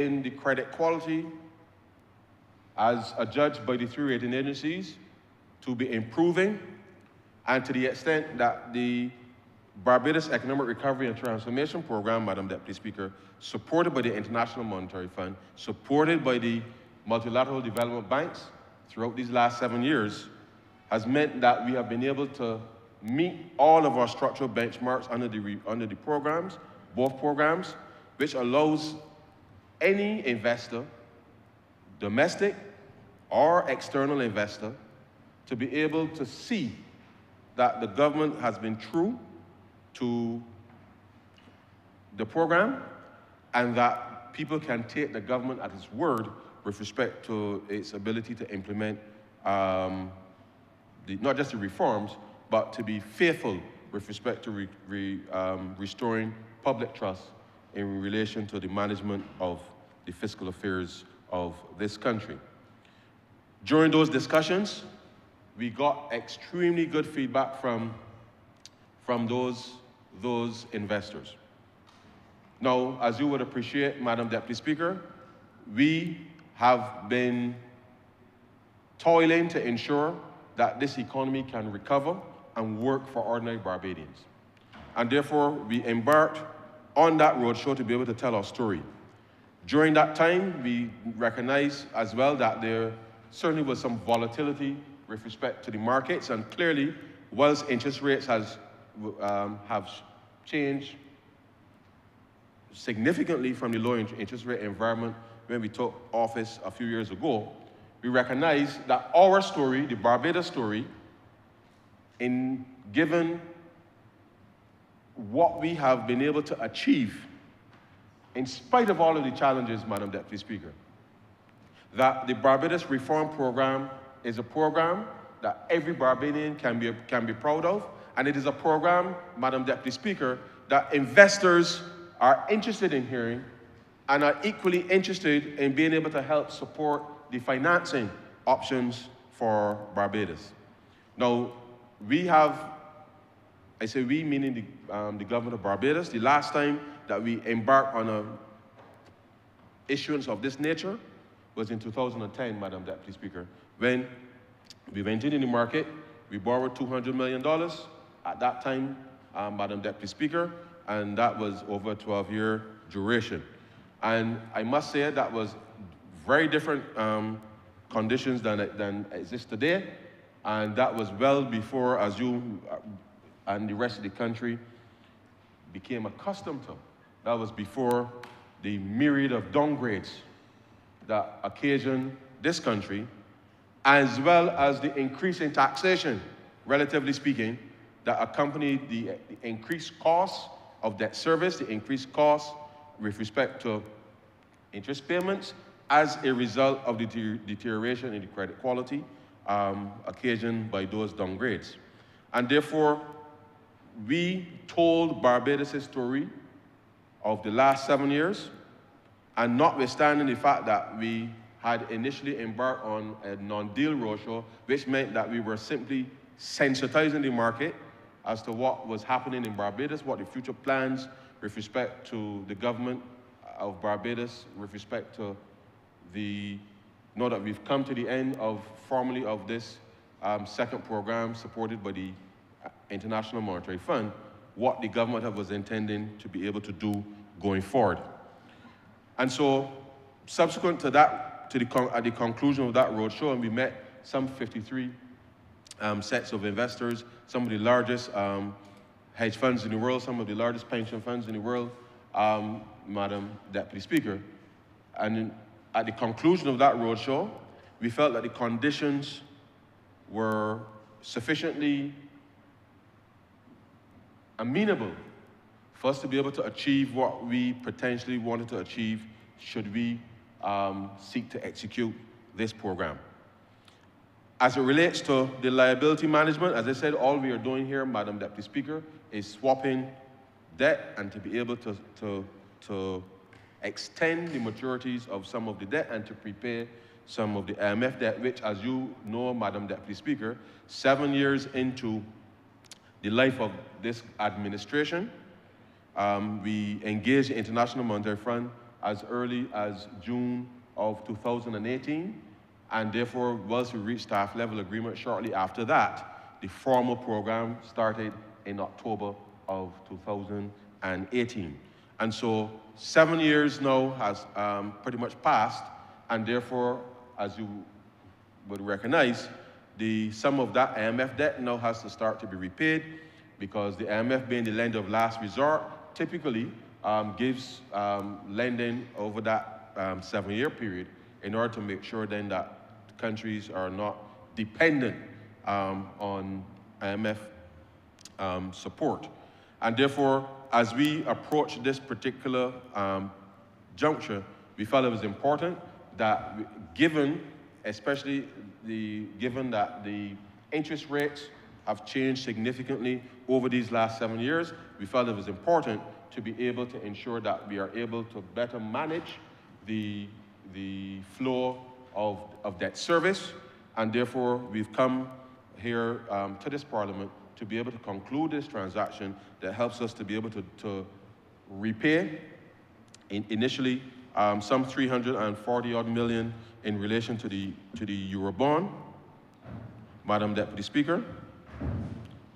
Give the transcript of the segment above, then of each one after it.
in the credit quality as adjudged by the three rating agencies to be improving, and to the extent that the Barbados Economic Recovery and Transformation Program, Madam Deputy Speaker, supported by the International Monetary Fund, supported by the multilateral development banks throughout these last 7 years, has meant that we have been able to meet all of our structural benchmarks under the programs, both programs, which allows any investor, domestic or external investor, to be able to see that the government has been true to the program and that people can take the government at its word with respect to its ability to implement not just the reforms, but to be faithful with respect to restoring public trust in relation to the management of the fiscal affairs of this country. During those discussions, we got extremely good feedback from those investors. Now, as you would appreciate, Madam Deputy Speaker, we have been toiling to ensure that this economy can recover and work for ordinary Barbadians. And therefore, we embarked on that roadshow to be able to tell our story. During that time, we recognized as well that there certainly was some volatility with respect to the markets, and clearly, whilst interest rates have changed significantly from the low interest rate environment when we took office a few years ago, we recognize that our story, the Barbados story, in given what we have been able to achieve, in spite of all of the challenges, Madam Deputy Speaker, that the Barbados Reform Program is a program that every Barbadian can be proud of, and it is a program, Madam Deputy Speaker, that investors are interested in hearing and are equally interested in being able to help support the financing options for Barbados. Now, we have, I say we meaning the government of Barbados, the last time that we embarked on an issuance of this nature was in 2010, Madam Deputy Speaker, when we went in the market, we borrowed $200 million at that time, Madam Deputy Speaker, and that was over a 12-year duration. And I must say that was very different conditions than exist today, and that was well before, as you and the rest of the country became accustomed to. That was before the myriad of downgrades that occasioned this country, as well as the increase in taxation, relatively speaking, that accompanied the increased costs of debt service, the increased costs with respect to interest payments as a result of the deterioration in the credit quality occasioned by those downgrades. And therefore, we told Barbados' story of the last 7 years, and notwithstanding the fact that we had initially embarked on a non-deal roadshow, which meant that we were simply sensitizing the market as to what was happening in Barbados, what the future plans with respect to the government of Barbados, with respect to know that we've come to the end formally of this second program supported by the International Monetary Fund, what the government was intending to be able to do going forward. And so, subsequent to that, at the conclusion of that roadshow, and we met some 53 sets of investors, some of the largest hedge funds in the world, some of the largest pension funds in the world, Madam Deputy Speaker. And at the conclusion of that roadshow, we felt that the conditions were sufficiently amenable for us to be able to achieve what we potentially wanted to achieve should we seek to execute this program. As it relates to the liability management, as I said, all we are doing here, Madam Deputy Speaker, is swapping debt and to be able to extend the maturities of some of the debt and to prepay some of the IMF debt, which, as you know, Madam Deputy Speaker, 7 years into the life of this administration, we engaged the International Monetary Fund as early as June of 2018, and therefore, once we reached staff level agreement shortly after that, the formal program started in October of 2018. And so 7 years now has pretty much passed, and therefore, as you would recognize, some of that IMF debt now has to start to be repaid, because the IMF, being the lender of last resort, typically gives lending over that 7-year period in order to make sure then that countries are not dependent on IMF support. And therefore, as we approach this particular juncture, we felt it was important that given that the interest rates have changed significantly over these last 7 years, we felt it was important to be able to ensure that we are able to better manage the flow of debt service, and therefore we've come here to this Parliament to be able to conclude this transaction that helps us to be able to repay initially some 340-odd million in relation to the Eurobond, Madam Deputy Speaker,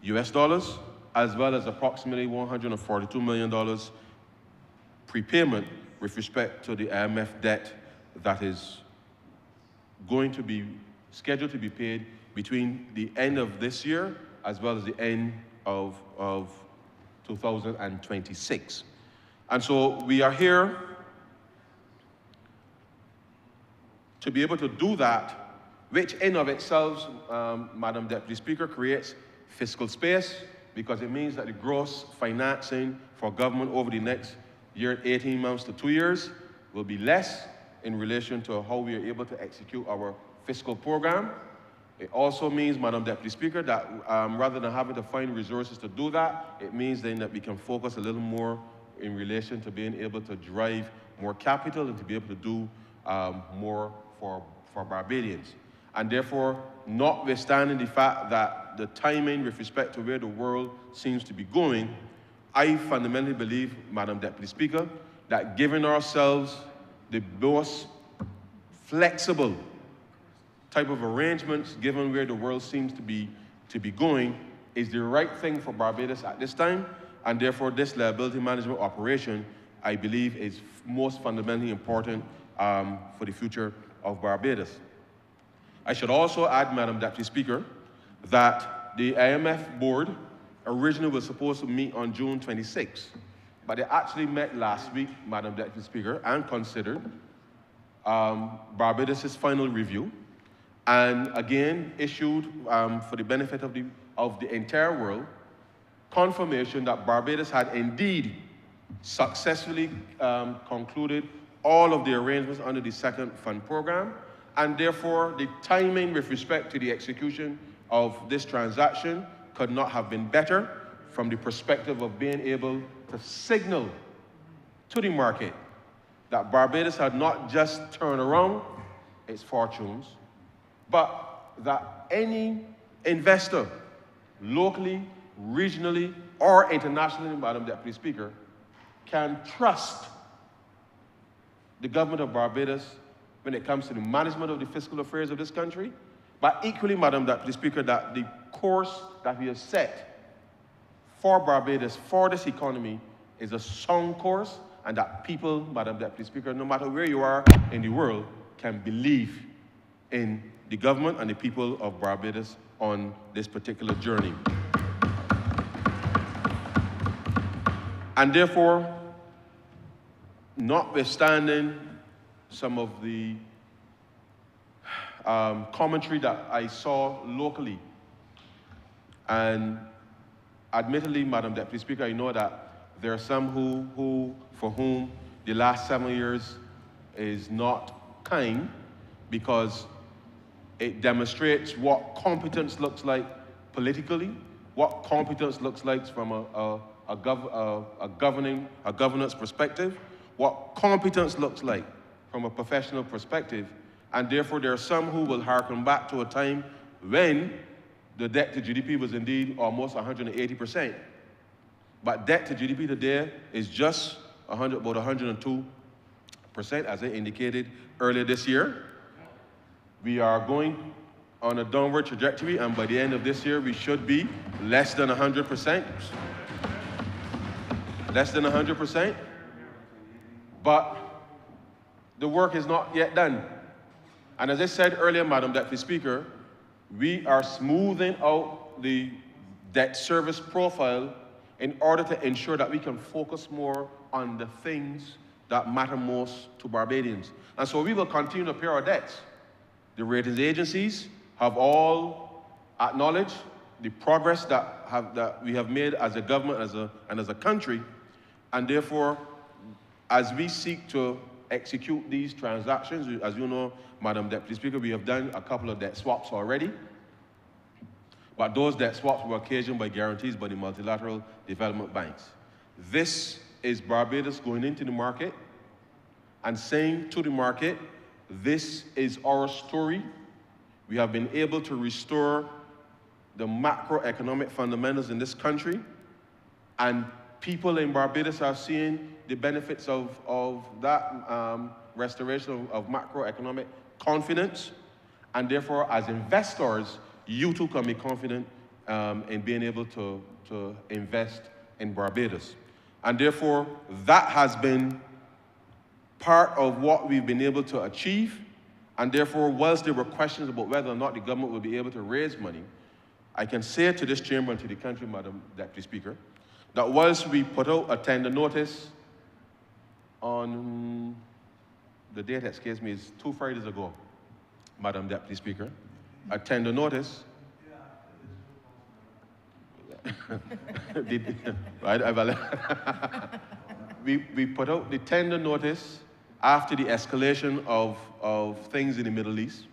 US dollars, as well as approximately $142 million prepayment with respect to the IMF debt that is going to be scheduled to be paid between the end of this year as well as the end of 2026. And so we are here to be able to do that, which in of itself, Madam Deputy Speaker, creates fiscal space, because it means that the gross financing for government over the next year, 18 months to 2 years, will be less in relation to how we are able to execute our fiscal program. It also means, Madam Deputy Speaker, that rather than having to find resources to do that, it means then that we can focus a little more in relation to being able to drive more capital and to be able to do more for Barbadians. And therefore, notwithstanding the fact that the timing with respect to where the world seems to be going, I fundamentally believe, Madam Deputy Speaker, that giving ourselves the most flexible type of arrangements, given where the world seems to be going, is the right thing for Barbados at this time, and therefore this liability management operation, I believe, is most fundamentally important for the future of Barbados. I should also add, Madam Deputy Speaker, that the IMF board originally was supposed to meet on June 26, but they actually met last week, Madam Deputy Speaker, and considered Barbados' final review, and again issued, for the benefit of the entire world, confirmation that Barbados had indeed successfully concluded all of the arrangements under the second fund program, and therefore the timing with respect to the execution of this transaction could not have been better from the perspective of being able to signal to the market that Barbados had not just turned around its fortunes, but that any investor, locally, regionally, or internationally, Madam Deputy Speaker, can trust the government of Barbados when it comes to the management of the fiscal affairs of this country, but equally, Madam Deputy Speaker, that the course that we have set for Barbados, for this economy, is a sound course, and that people, Madam Deputy Speaker, no matter where you are in the world, can believe in the government and the people of Barbados on this particular journey. And therefore, notwithstanding some of the commentary that I saw locally, and admittedly, Madam Deputy Speaker, I know that there are some for whom the last 7 years is not kind, because it demonstrates what competence looks like politically, what competence looks like from a governance perspective, what competence looks like from a professional perspective, and therefore there are some who will harken back to a time when the debt to GDP was indeed almost 180%. But debt to GDP today is just about 102%. as I indicated earlier this year. We are going on a downward trajectory, and by the end of this year, we should be less than 100%. Less than 100%. But the work is not yet done. And as I said earlier, Madam Deputy Speaker, we are smoothing out the debt service profile in order to ensure that we can focus more on the things that matter most to Barbadians. And so we will continue to pay our debts. The ratings agencies have all acknowledged the progress that we have made as a government and as a country, and therefore, as we seek to execute these transactions, as you know, Madam Deputy Speaker, we have done a couple of debt swaps already, but those debt swaps were occasioned by guarantees by the multilateral development banks. This is Barbados going into the market and saying to the market, this is our story. We have been able to restore the macroeconomic fundamentals in this country, and people in Barbados are seeing the benefits of that restoration of macroeconomic confidence, and therefore, as investors, you too can be confident in being able to invest in Barbados. And therefore, that has been part of what we've been able to achieve. And therefore, whilst there were questions about whether or not the government will be able to raise money, I can say to this chamber and to the country, Madam Deputy Speaker, that whilst we put out a tender notice on, the date that escapes me is 2 Fridays ago, Madam Deputy Speaker, a tender notice. We put out the tender notice after the escalation of things in the Middle East,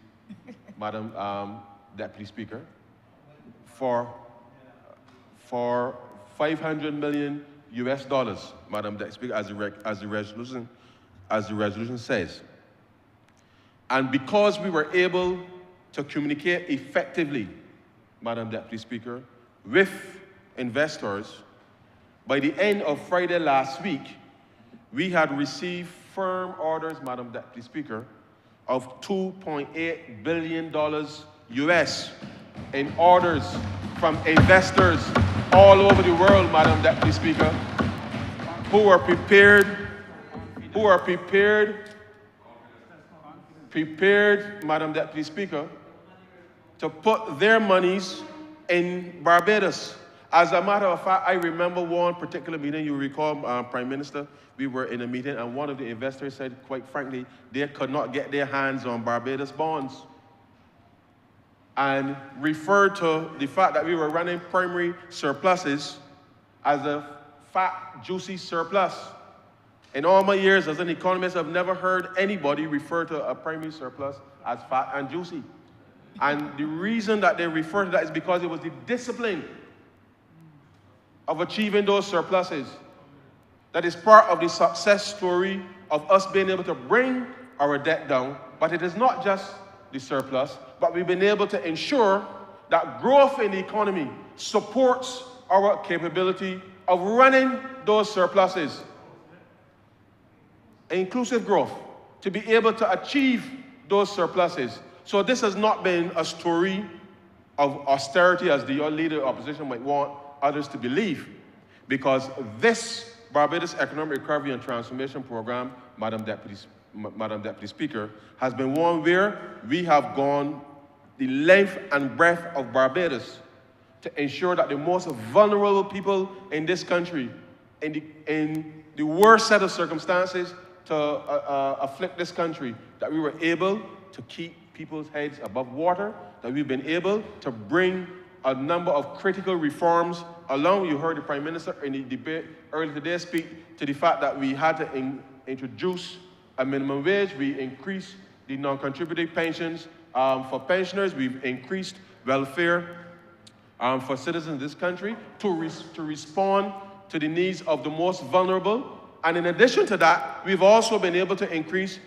Madam Deputy Speaker, for $500 million US, Madam Deputy Speaker, as the resolution says. And because we were able to communicate effectively, Madam Deputy Speaker, with investors, by the end of Friday last week, we had received firm orders, Madam Deputy Speaker, of $2.8 billion US in orders from investors all over the world, Madam Deputy Speaker, who are prepared, Madam Deputy Speaker, to put their monies in Barbados. As a matter of fact, I remember one particular meeting, you recall, Prime Minister, we were in a meeting and one of the investors said, quite frankly, they could not get their hands on Barbados bonds, and referred to the fact that we were running primary surpluses as a fat, juicy surplus. In all my years as an economist, I've never heard anybody refer to a primary surplus as fat and juicy. And the reason that they refer to that is because it was the discipline of achieving those surpluses that is part of the success story of us being able to bring our debt down. But it is not just the surplus, but we've been able to ensure that growth in the economy supports our capability of running those surpluses. Inclusive growth, to be able to achieve those surpluses. So this has not been a story of austerity, as the leader of opposition might want others to believe, because this Barbados Economic Recovery and Transformation Program, Madam Deputy Speaker, has been one where we have gone the length and breadth of Barbados to ensure that the most vulnerable people in this country, in the worst set of circumstances to afflict this country, that we were able to keep people's heads above water, that we've been able to bring a number of critical reforms along. You heard the Prime Minister in the debate earlier today speak to the fact that we had to introduce a minimum wage. We increased the non-contributing pensions for pensioners. We've increased welfare for citizens in this country to respond to the needs of the most vulnerable. And in addition to that, we've also been able to increase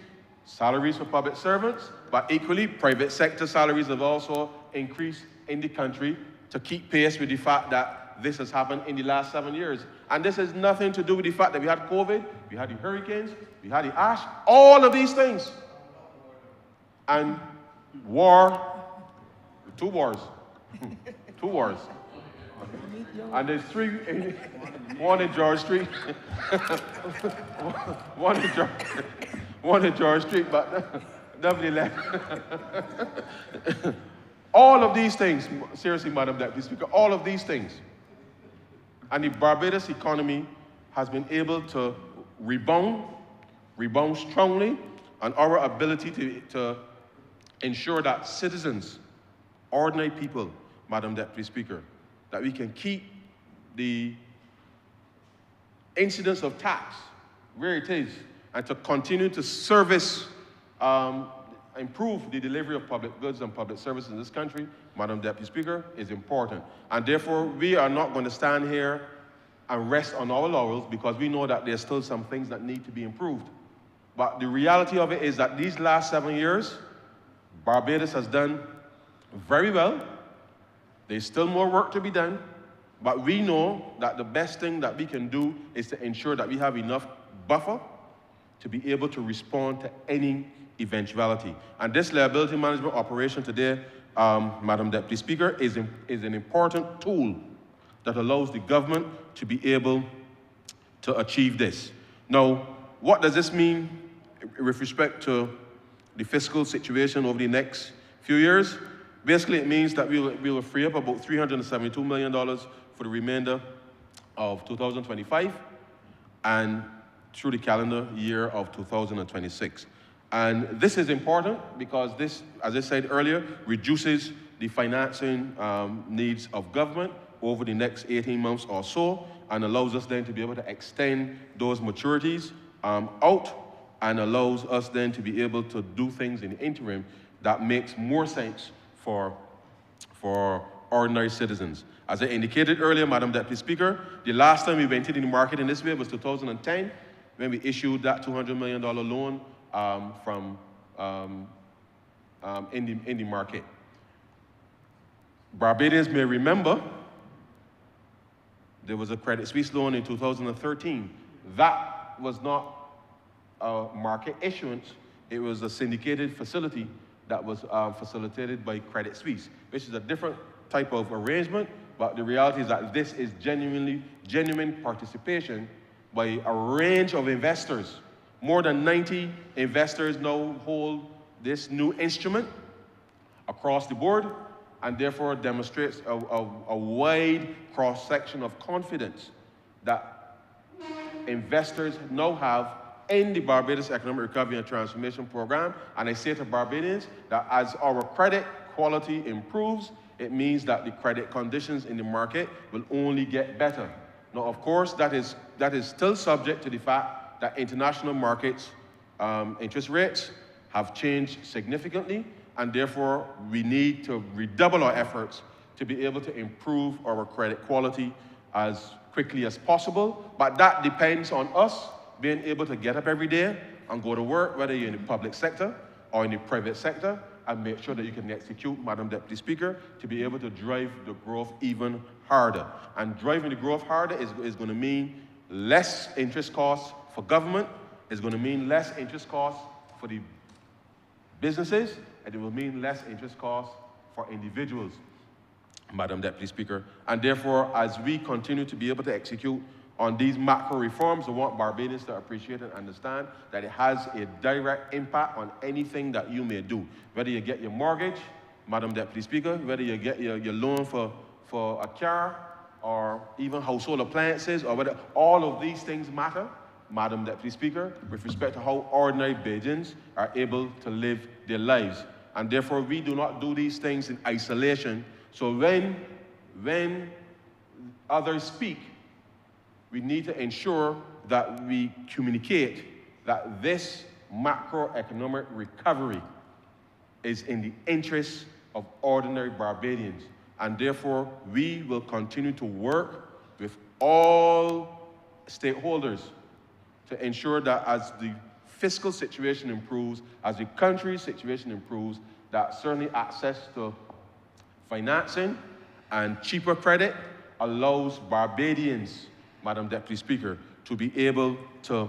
salaries for public servants, but equally, private sector salaries have also increased in the country to keep pace with the fact that that this has happened in the last 7 years. And this has nothing to do with the fact that we had COVID, we had the hurricanes, we had the ash, all of these things. And war, 2 wars, 2 wars. And there's 3, one in George Street, one in George Street, but nevertheless. All of these things, seriously, Madam Deputy Speaker, all of these things. And the Barbados economy has been able to rebound strongly, and our ability to ensure that citizens, ordinary people, Madam Deputy Speaker, that we can keep the incidence of tax where it is, and to continue to service, improve the delivery of public goods and public services in this country, Madam Deputy Speaker, is important. And therefore, we are not going to stand here and rest on our laurels, because we know that there's still some things that need to be improved. But the reality of it is that these last 7 years, Barbados has done very well. There's still more work to be done, but we know that the best thing that we can do is to ensure that we have enough buffer to be able to respond to any eventuality. And this liability management operation today, Madam Deputy Speaker, is an important tool that allows the government to be able to achieve this. Now, what does this mean with respect to the fiscal situation over the next few years? Basically, it means that we will free up about $372 million for the remainder of 2025 and through the calendar year of 2026. And this is important because this, as I said earlier, reduces the financing needs of government over the next 18 months or so, and allows us then to be able to extend those maturities out, and allows us then to be able to do things in the interim that makes more sense for ordinary citizens. As I indicated earlier, Madam Deputy Speaker, the last time we went into the market in this way was 2010, when we issued that $200 million loan in the market. Barbadians may remember there was a Credit Suisse loan in 2013. That was not a market issuance. It was a syndicated facility that was facilitated by Credit Suisse, which is a different type of arrangement, but the reality is that this is genuine participation by a range of investors. More than 90 investors now hold this new instrument across the board, and therefore demonstrates a wide cross-section of confidence that investors now have in the Barbados Economic Recovery and Transformation Program. And I say to Barbadians that as our credit quality improves, it means that the credit conditions in the market will only get better. Now, of course, that is still subject to the fact that international markets interest rates have changed significantly, and therefore we need to redouble our efforts to be able to improve our credit quality as quickly as possible. But that depends on us being able to get up every day and go to work, whether you're in the public sector or in the private sector, and make sure that you can execute, Madam Deputy Speaker, to be able to drive the growth even harder. And driving the growth harder is going to mean less interest costs for government, it's going to mean less interest costs for the businesses, and it will mean less interest costs for individuals, Madam Deputy Speaker. And therefore, as we continue to be able to execute on these macro reforms, I want Barbadians to appreciate and understand that it has a direct impact on anything that you may do. Whether you get your mortgage, Madam Deputy Speaker, whether you get your loan for a car, or even household appliances, or whether all of these things matter, Madam Deputy Speaker, with respect to how ordinary Bajans are able to live their lives. And therefore, we do not do these things in isolation. So when others speak, we need to ensure that we communicate that this macroeconomic recovery is in the interests of ordinary Barbadians. And therefore, we will continue to work with all stakeholders to ensure that as the fiscal situation improves, as the country's situation improves, that certainly access to financing and cheaper credit allows Barbadians, Madam Deputy Speaker, to be able to,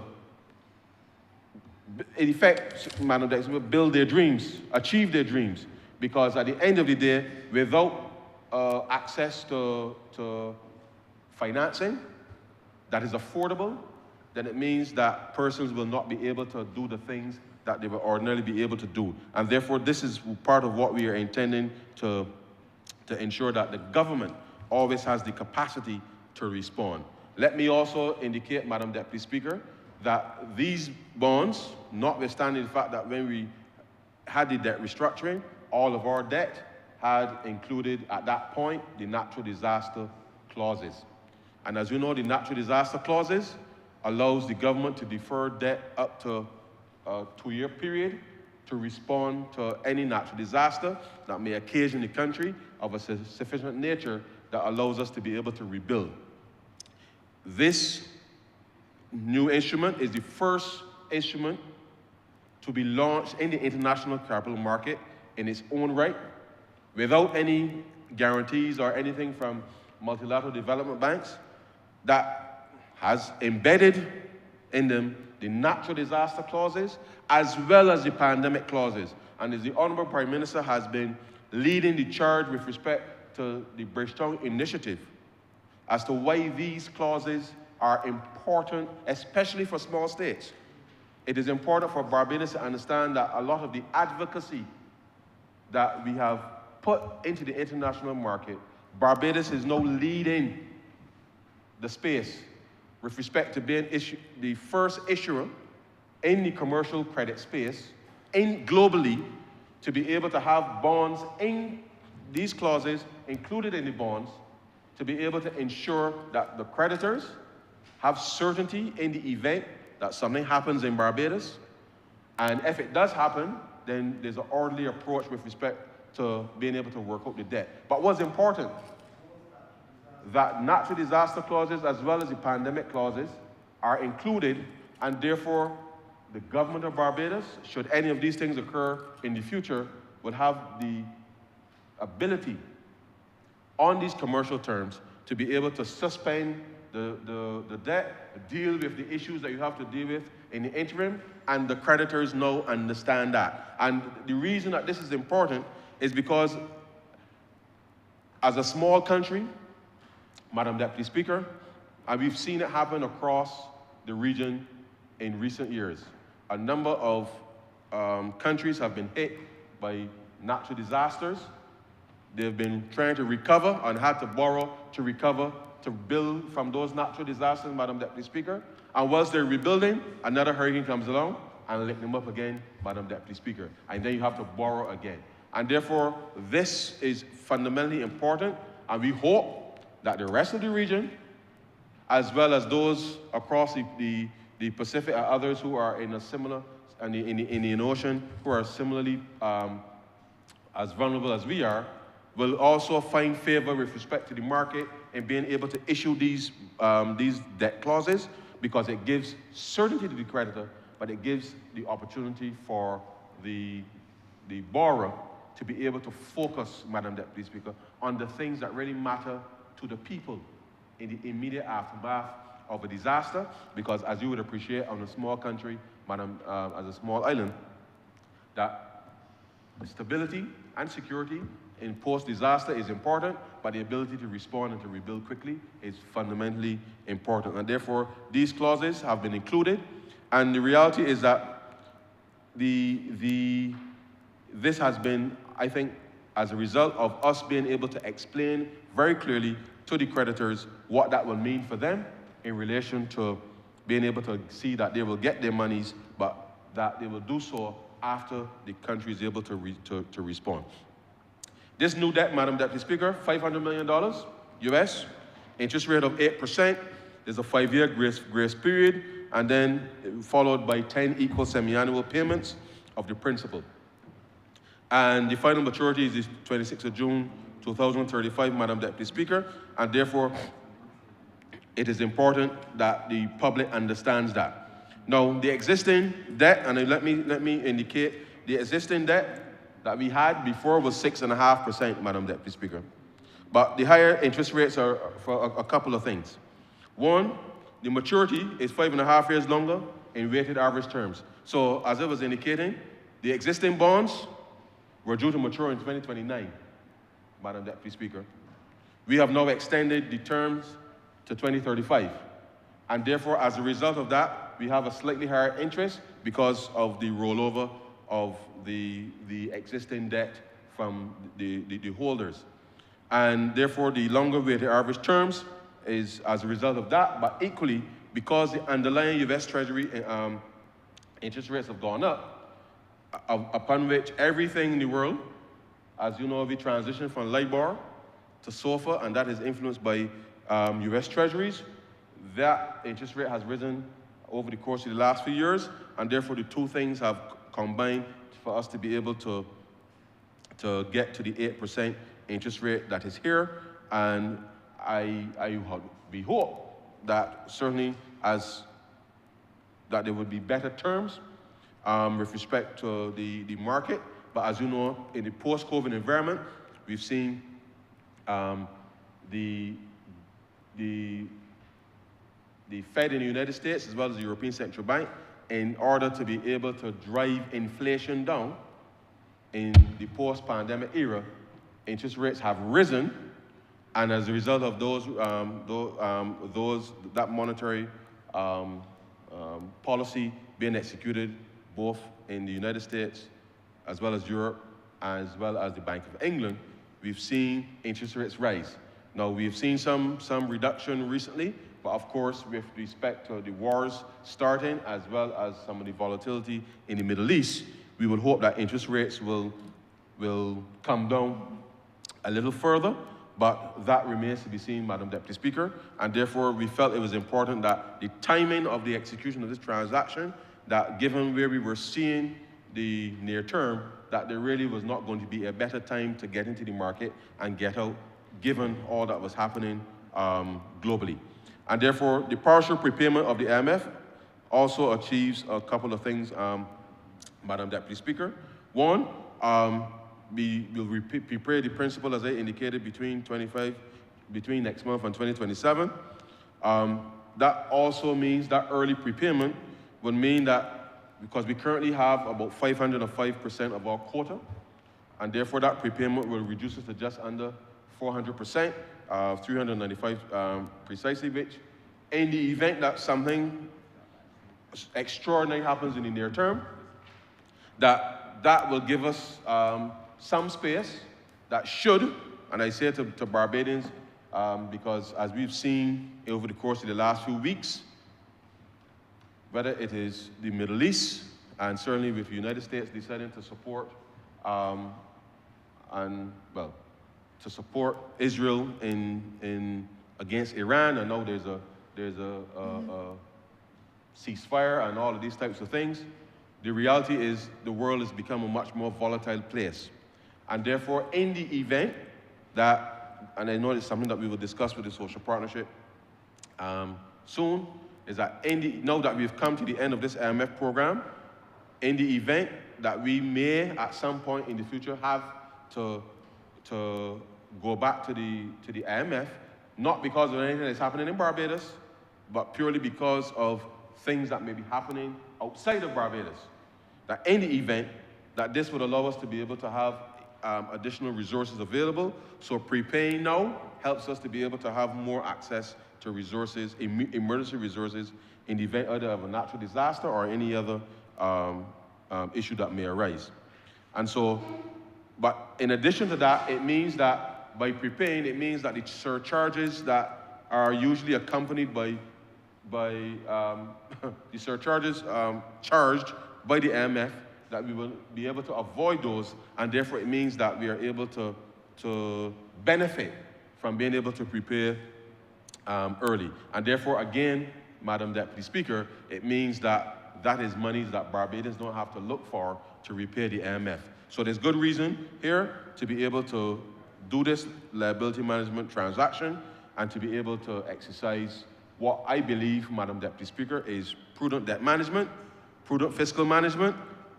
in effect, Madam Deputy Speaker, build their dreams, achieve their dreams. Because at the end of the day, without access to financing that is affordable, then it means that persons will not be able to do the things that they will ordinarily be able to do. And therefore, this is part of what we are intending to ensure that the government always has the capacity to respond. Let me also indicate, Madam Deputy Speaker, that these bonds, notwithstanding the fact that when we had the debt restructuring, all of our debt had included, at that point, the natural disaster clauses. And as you know, the natural disaster clauses allows the government to defer debt up to a 2-year period to respond to any natural disaster that may occasion the country of a sufficient nature that allows us to be able to rebuild. This new instrument is the first instrument to be launched in the international capital market in its own right, without any guarantees or anything from multilateral development banks, that has embedded in them the natural disaster clauses as well as the pandemic clauses. And as the Honourable Prime Minister has been leading the charge with respect to the Bridgetown Initiative as to why these clauses are important, especially for small states. It is important for Barbados to understand that a lot of the advocacy that we have put into the international market, Barbados is now leading the space with respect to being the first issuer in the commercial credit space globally to be able to have bonds in these clauses included in the bonds to be able to ensure that the creditors have certainty in the event that something happens in Barbados. And if it does happen, then there's an orderly approach with respect to being able to work out the debt. But what's important, that natural disaster clauses as well as the pandemic clauses are included, and therefore the government of Barbados, should any of these things occur in the future, will have the ability on these commercial terms to be able to suspend the debt, deal with the issues that you have to deal with in the interim, and the creditors now understand that. And the reason that this is important is because as a small country, Madam Deputy Speaker, and we've seen it happen across the region in recent years. A number of countries have been hit by natural disasters. They've been trying to recover and had to borrow to recover, to build from those natural disasters, Madam Deputy Speaker. And whilst they're rebuilding, another hurricane comes along and lick them up again, Madam Deputy Speaker. And then you have to borrow again. And therefore, this is fundamentally important, and we hope that the rest of the region, as well as those across the Pacific and others who are in a similar, in the Indian Ocean, who are similarly as vulnerable as we are, will also find favor with respect to the market in being able to issue these debt clauses, because it gives certainty to the creditor, but it gives the opportunity for the borrower to be able to focus, Madam Deputy Speaker, on the things that really matter to the people in the immediate aftermath of a disaster, because as you would appreciate on a small country, Madam, as a small island, that stability and security in post-disaster is important, but the ability to respond and to rebuild quickly is fundamentally important. And therefore, these clauses have been included, and the reality is that this has been, I think, as a result of us being able to explain very clearly to the creditors what that will mean for them in relation to being able to see that they will get their monies, but that they will do so after the country is able to respond. This new debt, Madam Deputy Speaker, $500 million, US, interest rate of 8%. There's a 5-year grace period, and then followed by 10 equal semi-annual payments of the principal. And the final maturity is the 26th of June, 2035, Madam Deputy Speaker, and therefore it is important that the public understands that. Now, the existing debt, and let me indicate, the existing debt that we had before was 6.5%, Madam Deputy Speaker. But the higher interest rates are for a couple of things. One, the maturity is 5.5 years longer in weighted average terms. So as I was indicating, the existing bonds were due to mature in 2029, Madam Deputy Speaker. We have now extended the terms to 2035. And therefore, as a result of that, we have a slightly higher interest because of the rollover of the existing debt from the holders. And therefore, the longer weighted average terms is as a result of that, but equally, because the underlying US Treasury interest rates have gone up, upon which everything in the world, as you know, we transitioned from LIBOR to SOFR, and that is influenced by US Treasuries. That interest rate has risen over the course of the last few years, and therefore the two things have combined for us to be able to get to the 8% interest rate that is here. And we hope that certainly that there would be better terms with respect to the market. But as you know, in the post-COVID environment, we've seen the Fed in the United States, as well as the European Central Bank, in order to be able to drive inflation down in the post-pandemic era, interest rates have risen, and as a result of that monetary policy being executed both in the United States, as well as Europe, as well as the Bank of England, we've seen interest rates rise. Now, we've seen some reduction recently, but of course, with respect to the wars starting, as well as some of the volatility in the Middle East, we would hope that interest rates will come down a little further, but that remains to be seen, Madam Deputy Speaker, and therefore we felt it was important that the timing of the execution of this transaction, that given where we were seeing the near term, that there really was not going to be a better time to get into the market and get out, given all that was happening globally. And therefore, the partial prepayment of the IMF also achieves a couple of things, Madam Deputy Speaker. One, we will prepare the principal, as I indicated, between next month and 2027. That also means that early prepayment would mean that, because we currently have about 505% of our quota, and therefore that prepayment will reduce us to just under 400%, 395 precisely, which in the event that something extraordinary happens in the near term, that will give us some space that should, and I say to Barbadians, because as we've seen over the course of the last few weeks, whether it is the Middle East, and certainly with the United States deciding to support, to support Israel against Iran, and now there's a ceasefire and all of these types of things. The reality is the world has become a much more volatile place. And therefore, in the event that, and I know it's something that we will discuss with the social partnership soon, is that now that we've come to the end of this IMF program, in the event that we may at some point in the future have to go back to the IMF, not because of anything that's happening in Barbados, but purely because of things that may be happening outside of Barbados. That in the event that this would allow us to be able to have additional resources available, so prepaying now helps us to be able to have more access to resources, emergency resources, in the event either of a natural disaster or any other issue that may arise. And so, but in addition to that, it means that by prepaying, it means that the surcharges that are usually accompanied by the surcharges charged by the IMF, that we will be able to avoid those, and therefore it means that we are able to benefit from being able to prepare early. And therefore, again, Madam Deputy Speaker, it means that that is monies that Barbadians don't have to look for to repay the IMF. So there's good reason here to be able to do this liability management transaction and to be able to exercise what I believe, Madam Deputy Speaker, is prudent debt management, prudent fiscal management,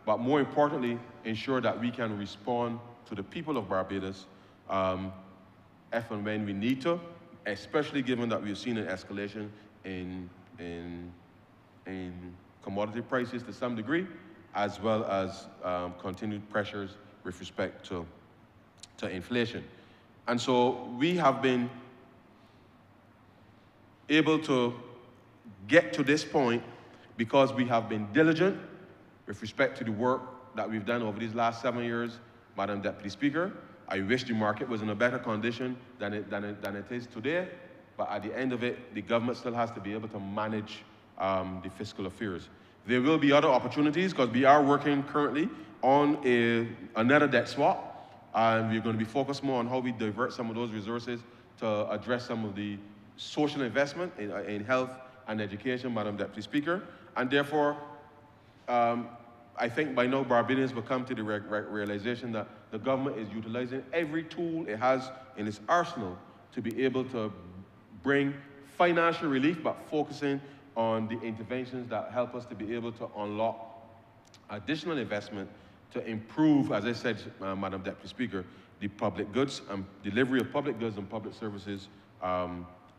but more importantly, ensure that we can respond to the people of Barbados if and when we need to, especially given that we've seen an escalation in commodity prices to some degree, as well as continued pressures with respect to inflation. And so we have been able to get to this point because we have been diligent with respect to the work that we've done over these last 7 years, Madam Deputy Speaker. I wish the market was in a better condition than it is today, but at the end of it, the government still has to be able to manage the fiscal affairs. There will be other opportunities because we are working currently on another debt swap, and we're going to be focused more on how we divert some of those resources to address some of the social investment in health and education, Madam Deputy Speaker. And therefore, I think by now Barbadians will come to the realization that the government is utilizing every tool it has in its arsenal to be able to bring financial relief, but focusing on the interventions that help us to be able to unlock additional investment to improve, as I said, Madam Deputy Speaker, the public goods and delivery of public goods and public services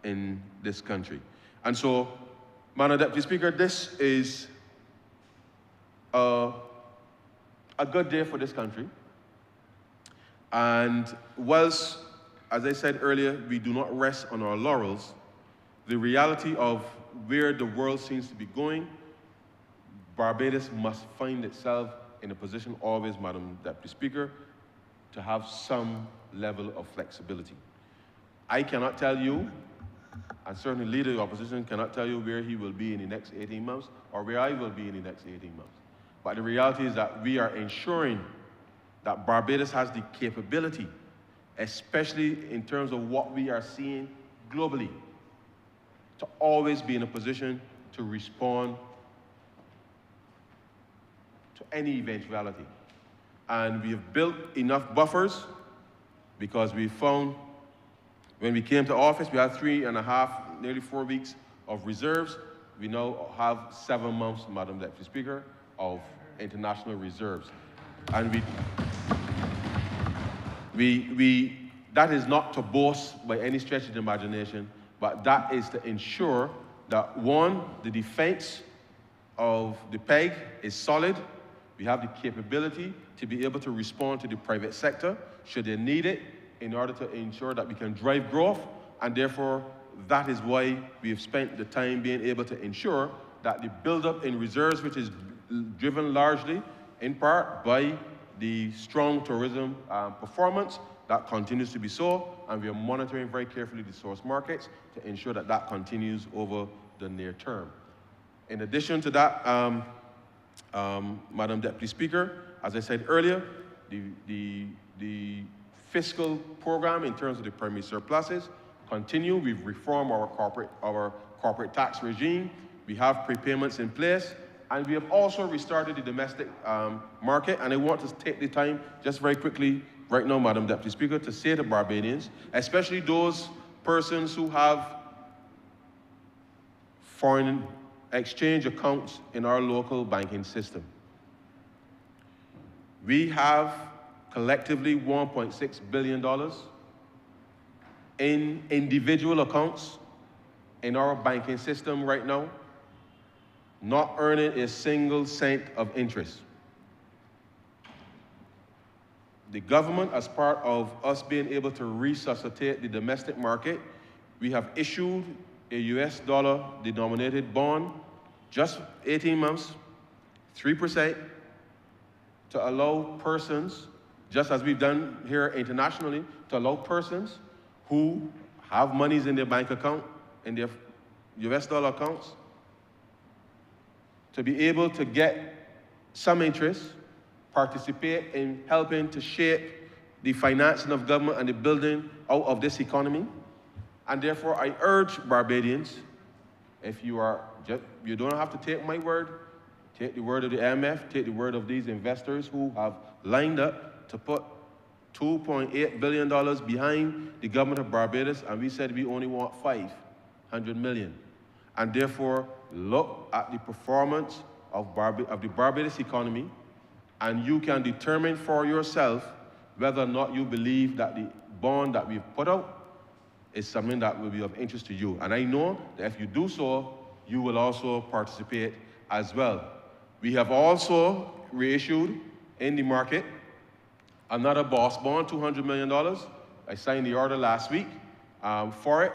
in this country. And so, Madam Deputy Speaker, this is a good day for this country. And whilst, as I said earlier, we do not rest on our laurels, the reality of where the world seems to be going, Barbados must find itself in a position always, Madam Deputy Speaker, to have some level of flexibility. I cannot tell you, and certainly Leader of the Opposition cannot tell you where he will be in the next 18 months or where I will be in the next 18 months. But the reality is that we are ensuring that Barbados has the capability, especially in terms of what we are seeing globally, to always be in a position to respond to any eventuality. And we have built enough buffers because we found when we came to office, we had 3.5, nearly 4 weeks of reserves. We now have 7 months, Madam Deputy Speaker, of international reserves. And that is not to boast by any stretch of the imagination, but that is to ensure that, one, the defense of the peg is solid. We have the capability to be able to respond to the private sector should they need it in order to ensure that we can drive growth, and therefore that is why we have spent the time being able to ensure that the buildup in reserves, which is driven largely in part by the strong tourism performance, that continues to be so, and we are monitoring very carefully the source markets to ensure that that continues over the near term. In addition to that, Madam Deputy Speaker, as I said earlier, the fiscal program in terms of the primary surpluses continue. We've reformed our corporate tax regime. We have prepayments in place, and we have also restarted the domestic market. And I want to take the time just very quickly right now, Madam Deputy Speaker, to say to Barbadians, especially those persons who have foreign exchange accounts in our local banking system. We have collectively $1.6 billion in individual accounts in our banking system right now, not earning a single cent of interest. The government, as part of us being able to resuscitate the domestic market, we have issued a US dollar denominated bond, just 18 months, 3%, to allow persons, just as we've done here internationally, to allow persons who have monies in their bank account, in their US dollar accounts, to be able to get some interest, participate in helping to shape the financing of government and the building out of this economy. And therefore, I urge Barbadians, if you don't have to take my word, take the word of the IMF, take the word of these investors who have lined up to put $2.8 billion behind the government of Barbados, and we said we only want $500 million. And therefore, look at the performance of the Barbados economy, and you can determine for yourself whether or not you believe that the bond that we've put out is something that will be of interest to you. And I know that if you do so, you will also participate as well. We have also reissued in the market another BOSS bond, $200 million. I signed the order last week for it.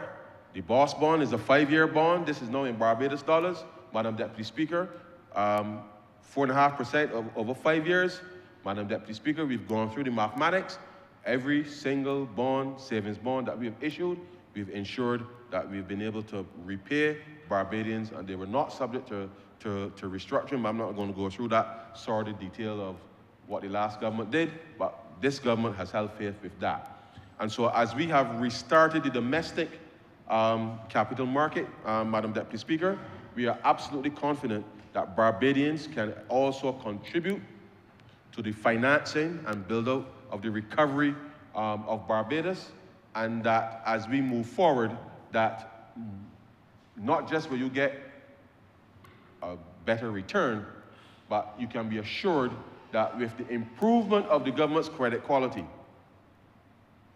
The BOSS bond is a 5-year bond. This is now in Barbados dollars, Madam Deputy Speaker. 4.5% over 5 years. Madam Deputy Speaker, we've gone through the mathematics. Every single bond, savings bond that we have issued, we've ensured that we've been able to repay Barbadians, and they were not subject to restructuring. But I'm not going to go through that sordid detail of what the last government did, but this government has held faith with that. And so as we have restarted the domestic capital market, Madam Deputy Speaker, we are absolutely confident that Barbadians can also contribute to the financing and build-out of the recovery of Barbados, and that as we move forward, that not just will you get a better return, but you can be assured that with the improvement of the government's credit quality,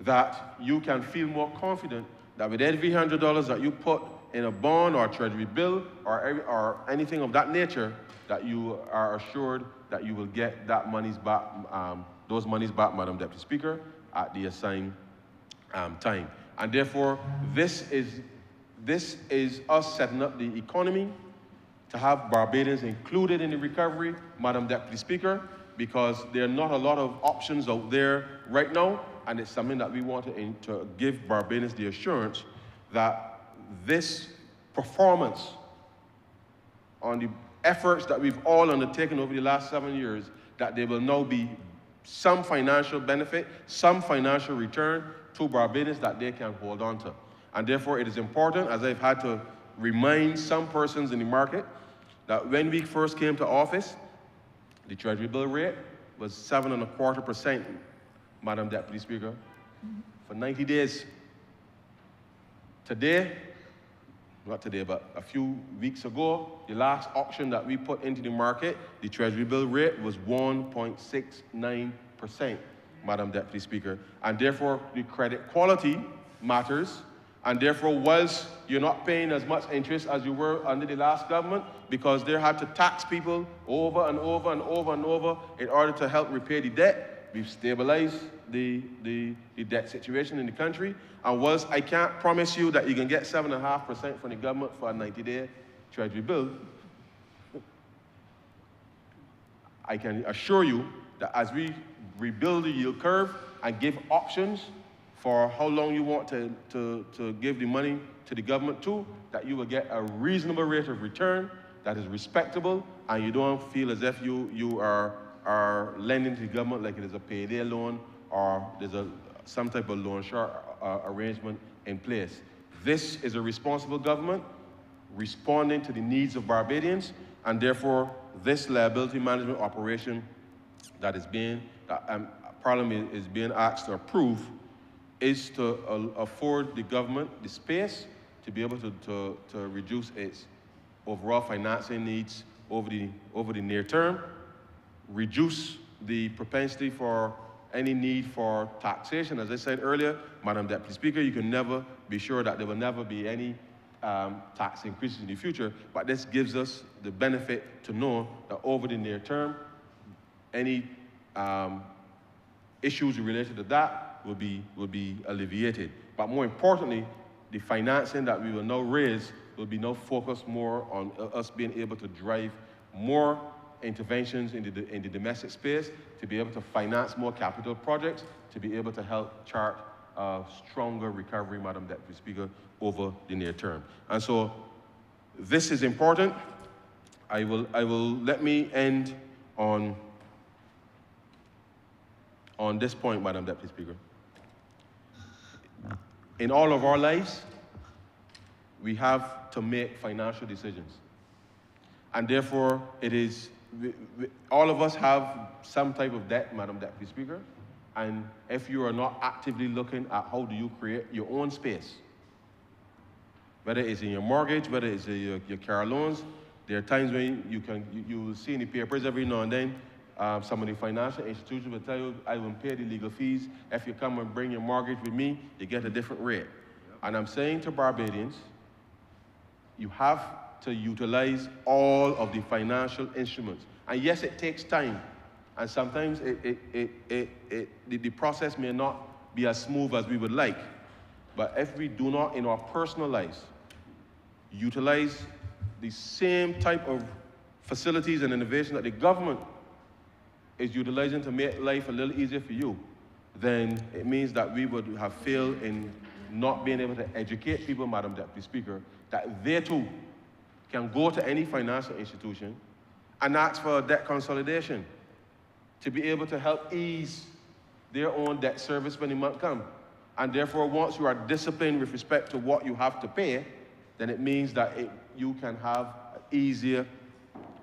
that you can feel more confident that with every $100 that you put in a bond or a treasury bill or anything of that nature, that you are assured that you will get that monies back, those monies back, Madam Deputy Speaker, at the assigned time. And therefore, this is us setting up the economy to have Barbadians included in the recovery, Madam Deputy Speaker, because there are not a lot of options out there right now, and it's something that we want to give Barbadians the assurance that this performance on the efforts that we've all undertaken over the last 7 years, that there will now be some financial benefit, some financial return to Barbadians that they can hold on to. And therefore, it is important, as I've had to remind some persons in the market, that when we first came to office, the treasury bill rate was 7.25%, Madam Deputy Speaker, for 90 days. Today, not today, but a few weeks ago, the last auction that we put into the market, the treasury bill rate was 1.69%, Madam Deputy Speaker. And therefore, the credit quality matters. And therefore, whilst you're not paying as much interest as you were under the last government, because they had to tax people over and over and over and over in order to help repay the debt, we've stabilized the debt situation in the country. And whilst I can't promise you that you can get 7.5% from the government for a 90-day treasury bill, I can assure you that as we rebuild the yield curve and give options for how long you want to give the money to the government to, that you will get a reasonable rate of return that is respectable, and you don't feel as if you are lending to the government like it is a payday loan or there's some type of loan short arrangement in place. This is a responsible government responding to the needs of Barbadians, and therefore this liability management operation that Parliament is being asked to approve is to afford the government the space to be able to reduce its overall financing needs over the near term, reduce the propensity for any need for taxation. As I said earlier, Madam Deputy Speaker, you can never be sure that there will never be any tax increases in the future, but this gives us the benefit to know that over the near term, any issues related to that will be alleviated. But more importantly, the financing that we will now raise will be now focused more on us being able to drive more interventions in the domestic space, to be able to finance more capital projects, to be able to help chart a stronger recovery, Madam Deputy Speaker, over the near term. And so this is important. Let me end on this point, Madam Deputy Speaker. In all of our lives, we have to make financial decisions. And therefore, all of us have some type of debt, Madam Deputy Speaker. And if you are not actively looking at how do you create your own space, whether it's in your mortgage, whether it's in your car loans, there are times when you will see in the papers every now and then, some of the financial institutions will tell you, I will pay the legal fees. If you come and bring your mortgage with me, you get a different rate. Yep. And I'm saying to Barbadians, you have to utilize all of the financial instruments. And yes, it takes time. And sometimes the process may not be as smooth as we would like. But if we do not, in our personal lives, utilize the same type of facilities and innovation that the government is utilizing to make life a little easier for you, then it means that we would have failed in not being able to educate people, Madam Deputy Speaker, that they too can go to any financial institution and ask for debt consolidation to be able to help ease their own debt service when the month comes. And therefore, once you are disciplined with respect to what you have to pay, then it means that you can have an easier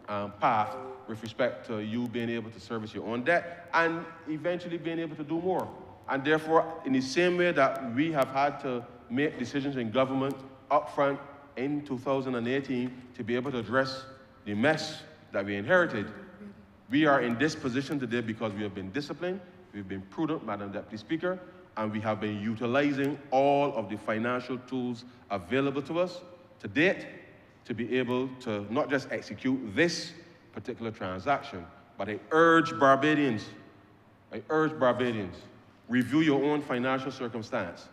path with respect to you being able to service your own debt and eventually being able to do more. And therefore, in the same way that we have had to make decisions in government upfront in 2018 to be able to address the mess that we inherited, we are in this position today because we have been disciplined, we've been prudent, Madam Deputy Speaker, and we have been utilizing all of the financial tools available to us to date to be able to not just execute this particular transaction, but I urge Barbadians, review your own financial circumstance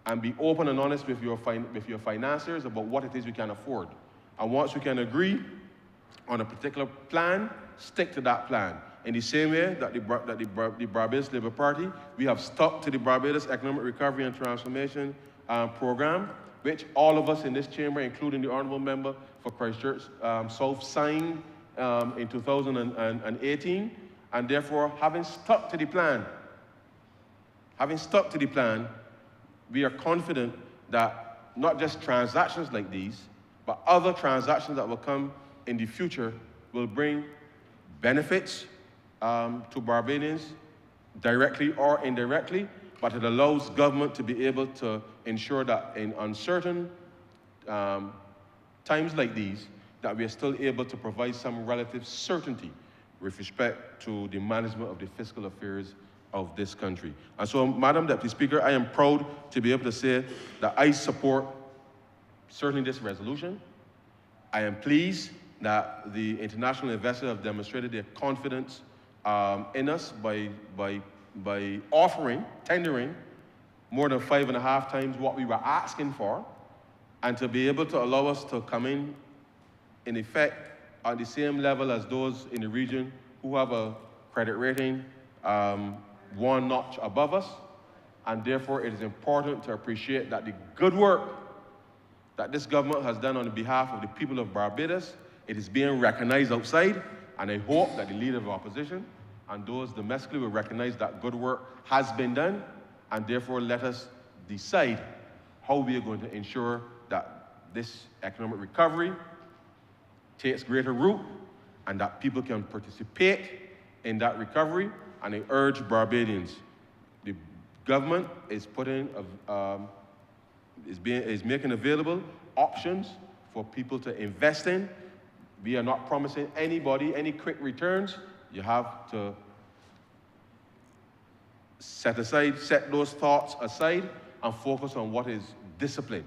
and be open and honest with your financiers about what it is you can afford. And once you can agree on a particular plan, stick to that plan. In the same way that the Barbados Labour Party, we have stuck to the Barbados Economic Recovery and Transformation Program, which all of us in this chamber, including the Honourable Member for Christchurch South, signed in 2018. And therefore, having stuck to the plan, we are confident that not just transactions like these, but other transactions that will come in the future will bring benefits to Barbadians directly or indirectly, but it allows government to be able to ensure that in uncertain times like these, that we are still able to provide some relative certainty with respect to the management of the fiscal affairs of this country. And so, Madam Deputy Speaker, I am proud to be able to say that I support certainly this resolution. I am pleased that the international investors have demonstrated their confidence in us by tendering more than 5.5 times what we were asking for, and to be able to allow us to come in effect, at the same level as those in the region who have a credit rating one notch above us. And therefore, it is important to appreciate that the good work that this government has done on behalf of the people of Barbados, it is being recognized outside, and I hope that the Leader of Opposition and those domestically will recognize that good work has been done, and therefore let us decide how we are going to ensure that this economic recovery takes greater root and that people can participate in that recovery. And I urge Barbadians, the government is making available options for people to invest in. We are not promising anybody any quick returns. You have to set those thoughts aside and focus on what is discipline.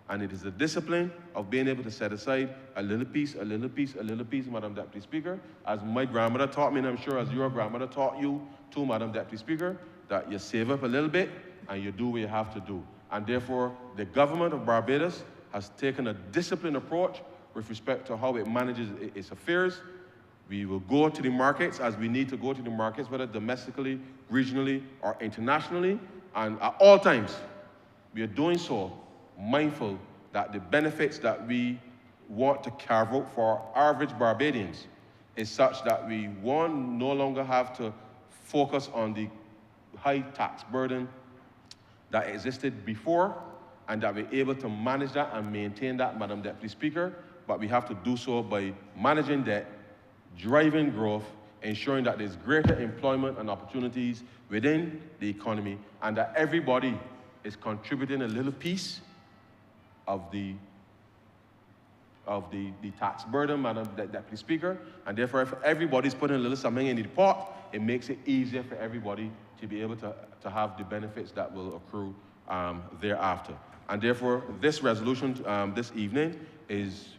And it is the discipline of being able to set aside a little piece, Madam Deputy Speaker, as my grandmother taught me, and I'm sure as your grandmother taught you too, Madam Deputy Speaker, that you save up a little bit and you do what you have to do. And therefore, the government of Barbados has taken a disciplined approach with respect to how it manages its affairs. We will go to the markets as we need to go to the markets, whether domestically, regionally, or internationally. And at all times, we are doing so mindful that the benefits that we want to carve out for average Barbadians is such that we, one, no longer have to focus on the high tax burden that existed before, and that we're able to manage that and maintain that, Madam Deputy Speaker, but we have to do so by managing debt, driving growth, ensuring that there's greater employment and opportunities within the economy, and that everybody is contributing a little piece of the tax burden, Madam Deputy Speaker. And therefore, if everybody's putting a little something in the pot, it makes it easier for everybody to be able to have the benefits that will accrue thereafter. And therefore, this resolution this evening is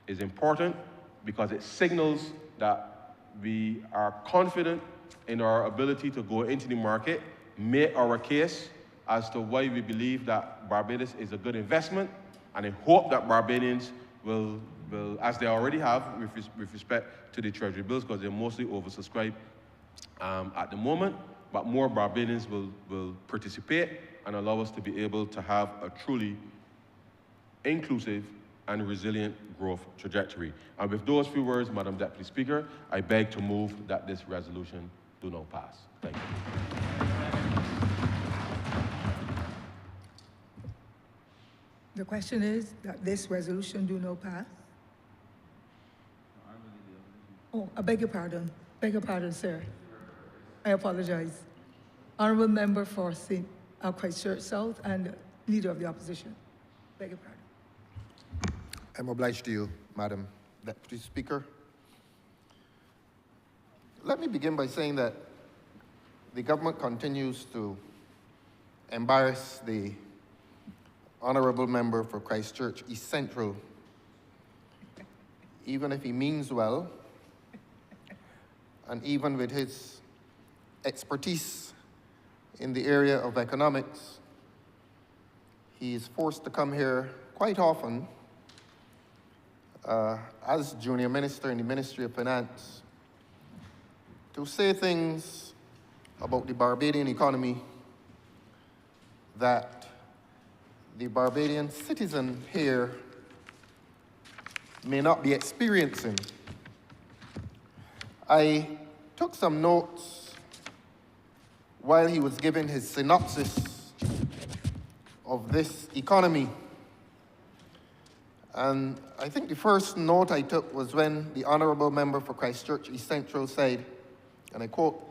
important because it signals that we are confident in our ability to go into the market, make our case as to why we believe that Barbados is a good investment, and I hope that Barbadians will as they already have with respect to the Treasury bills, because they're mostly oversubscribed at the moment, but more Barbadians will participate and allow us to be able to have a truly inclusive and resilient growth trajectory. And with those few words, Madam Deputy Speaker, I beg to move that this resolution do not pass. Thank you. The question is that this resolution do not pass. Oh, I beg your pardon. Beg your pardon, sir. I apologize. Honourable Member for St. Christchurch South and Leader of the Opposition. Beg your pardon. I'm obliged to you, Madam Deputy Speaker. Let me begin by saying that the government continues to embarrass the Honourable Member for Christchurch East Central, even if he means well, and even with his expertise in the area of economics, he is forced to come here quite often as junior minister in the Ministry of Finance to say things about the Barbadian economy that the Barbadian citizen here may not be experiencing. I took some notes while he was giving his synopsis of this economy. And I think the first note I took was when the Honourable Member for Christchurch East Central said, and I quote,